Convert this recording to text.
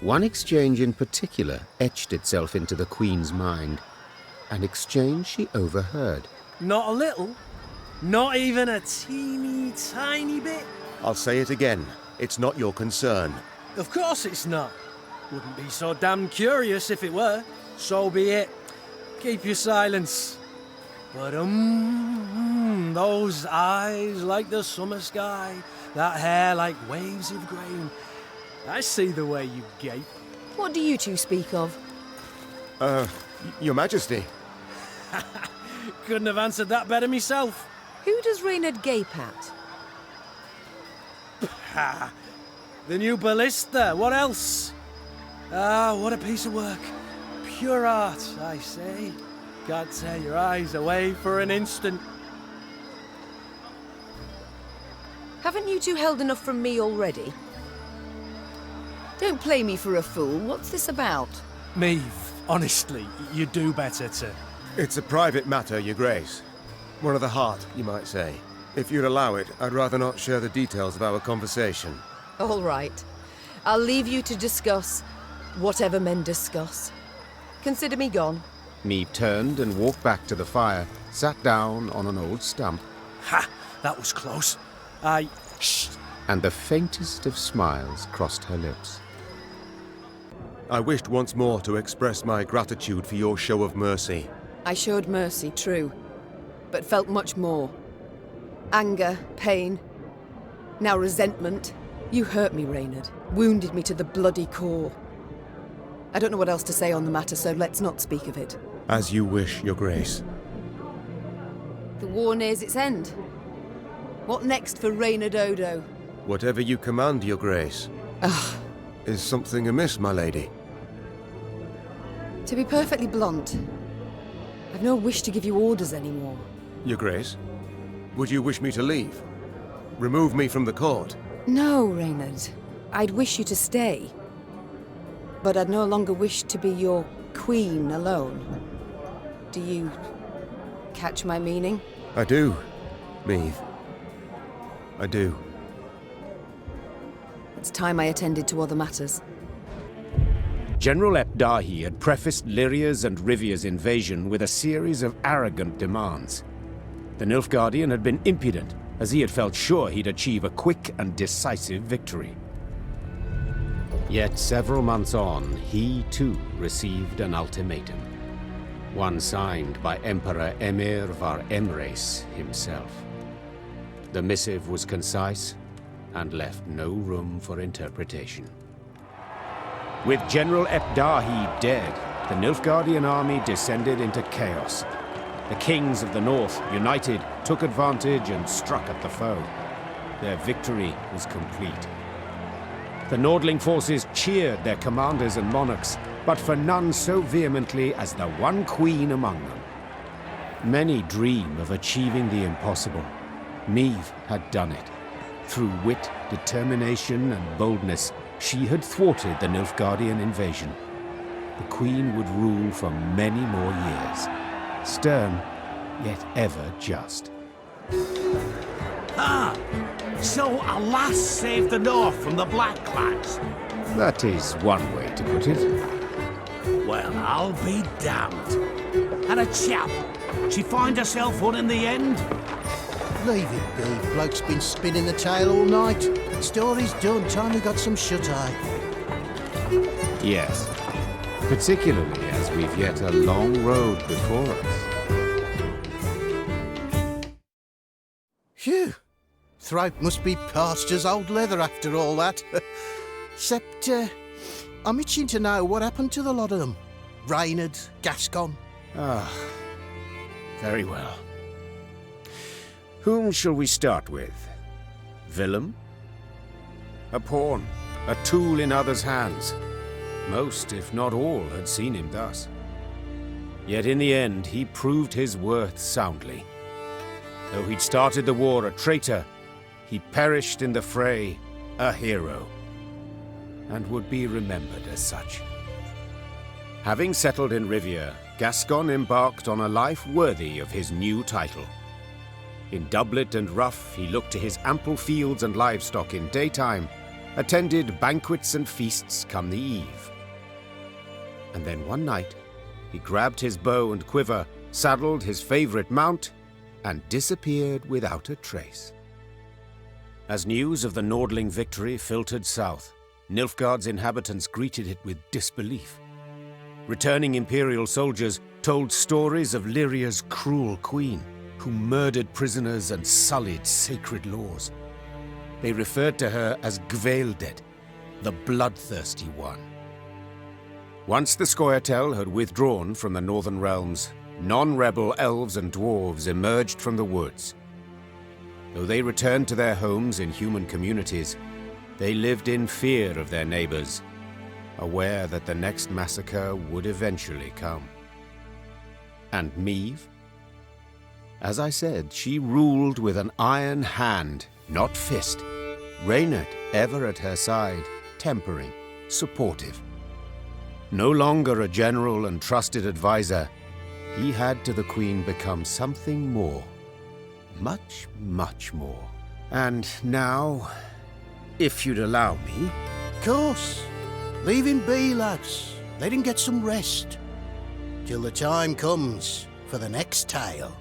One exchange in particular etched itself into the Queen's mind, an exchange she overheard. Not a little? Not even a teeny tiny bit? I'll say it again. It's not your concern. Of course it's not. Wouldn't be so damn curious if it were. So be it. Keep your silence. But those eyes like the summer sky, that hair like waves of grain. I see the way you gape. What do you two speak of? Your Majesty. Couldn't have answered that better myself. Who does Reynard gape at? Ha! The new ballista, what else? Ah, what a piece of work. Pure art, I say. Can't tear your eyes away for an instant. Haven't you two held enough from me already? Don't play me for a fool. What's this about? Meve, honestly, you do better to... It's a private matter, Your Grace. One of the heart, you might say. If you'd allow it, I'd rather not share the details of our conversation. All right. I'll leave you to discuss whatever men discuss. Consider me gone. Meve turned and walked back to the fire, sat down on an old stump. Ha! That was close. Shh! And the faintest of smiles crossed her lips. I wished once more to express my gratitude for your show of mercy. I showed mercy, true, but felt much more. Anger, pain, now resentment. You hurt me, Reynard. Wounded me to the bloody core. I don't know what else to say on the matter, so let's not speak of it. As you wish, Your Grace. The war nears its end. What next for Reynard Odo? Whatever you command, Your Grace. Ugh. Is something amiss, my lady? To be perfectly blunt, I've no wish to give you orders anymore. Your Grace? Would you wish me to leave? Remove me from the court? No, Reynard. I'd wish you to stay. But I'd no longer wish to be your queen alone. Do you catch my meaning? I do, Meve. I do. It's time I attended to other matters. General Epdahi had prefaced Lyria's and Rivia's invasion with a series of arrogant demands. The Nilfgaardian had been impudent, as he had felt sure he'd achieve a quick and decisive victory. Yet several months on, he too received an ultimatum. One signed by Emperor Emir var Emreis himself. The missive was concise and left no room for interpretation. With General Epdahi dead, the Nilfgaardian army descended into chaos. The kings of the north, united, took advantage and struck at the foe. Their victory was complete. The Nordling forces cheered their commanders and monarchs, but for none so vehemently as the one queen among them. Many dream of achieving the impossible. Meve had done it. Through wit, determination, and boldness, she had thwarted the Nilfgaardian invasion. The queen would rule for many more years. Stern, yet ever just. Ah! So a lass saved the North from the Blackclads? That is one way to put it. Well, I'll be damned. And a chap. She find herself one in the end? Leave it be. Bloke's been spinning the tale all night. Story's done. Time we got some shut-eye. Yes, particularly as we've yet a long road before us. Phew. Throat must be parched as old leather after all that. Except, I'm itching to know what happened to the lot of them. Reynard, Gascon. Ah, very well. Whom shall we start with? Willem? A pawn, a tool in others' hands. Most, if not all, had seen him thus. Yet in the end, he proved his worth soundly. Though he'd started the war a traitor, he perished in the fray, a hero, and would be remembered as such. Having settled in Rivia, Gascon embarked on a life worthy of his new title. In doublet and ruff, he looked to his ample fields and livestock in daytime, attended banquets and feasts come the eve. And then one night, he grabbed his bow and quiver, saddled his favorite mount, and disappeared without a trace. As news of the Nordling victory filtered south, Nilfgaard's inhabitants greeted it with disbelief. Returning Imperial soldiers told stories of Lyria's cruel queen, who murdered prisoners and sullied sacred laws. They referred to her as Gvaeldet, the bloodthirsty one. Once the Scoia'tael had withdrawn from the northern realms, non-rebel elves and dwarves emerged from the woods. Though they returned to their homes in human communities, they lived in fear of their neighbors, aware that the next massacre would eventually come. And Meve? As I said, she ruled with an iron hand, not fist. Reynard ever at her side, tempering, supportive. No longer a general and trusted advisor, he had to the Queen become something more. Much, much more. And now, if you'd allow me... Course. Leave him be, lads. Let him get some rest. Till the time comes for the next tale.